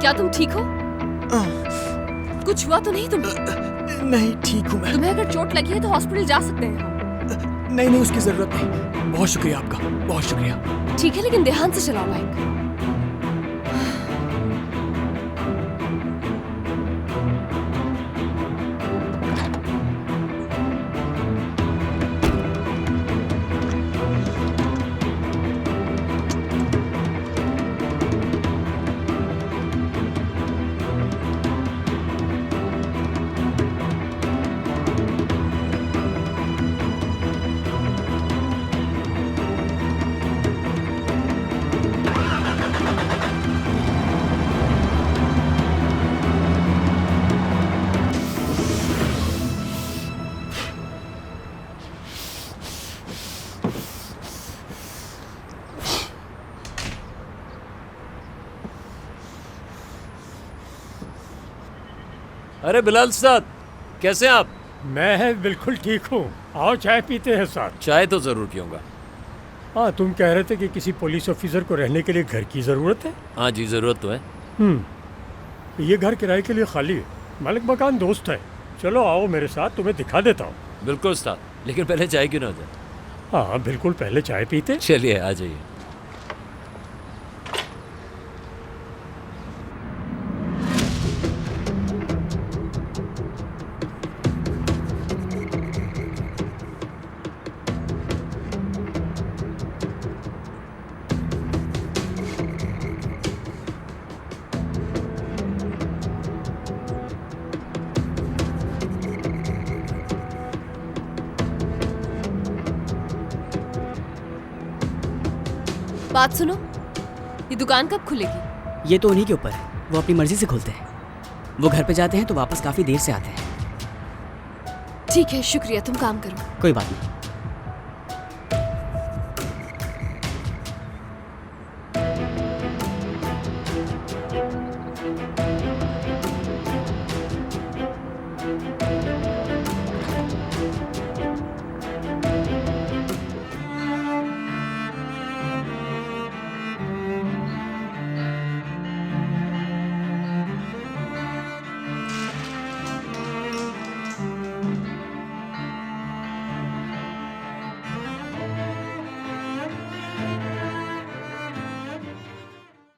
क्या तुम ठीक हो? कुछ हुआ तो नहीं तुम्हें? नहीं, ठीक हूँ मैं। तुम्हें अगर चोट लगी है तो हॉस्पिटल जा सकते हैं हम। नहीं, उसकी जरूरत नहीं। बहुत शुक्रिया आपका, बहुत शुक्रिया। ठीक है, लेकिन ध्यान से चलाओ बाइक। अरे बिलाल साहब, कैसे हैं आप? मैं बिल्कुल ठीक हूँ। आओ चाय पीते हैं साथ। चाय तो जरूर पीऊंगा। हाँ, तुम कह रहे थे कि किसी पुलिस ऑफिसर को रहने के लिए घर की ज़रूरत है। हाँ जी, जरूरत तो है। ये घर किराए के लिए खाली है। मालिक मकान दोस्त है। चलो आओ मेरे साथ, तुम्हें दिखा देता हूँ। बिल्कुल उस्ताद, लेकिन पहले चाय क्यों ना हो जाए? हाँ बिल्कुल, पहले चाय पीते। चलिए आ जाइए। बात सुनो, ये दुकान कब खुलेगी? ये तो उन्हीं के ऊपर है, वो अपनी मर्जी से खोलते हैं। वो घर पे जाते हैं तो वापस काफ़ी देर से आते हैं। ठीक है, शुक्रिया, तुम काम करो। कोई बात नहीं।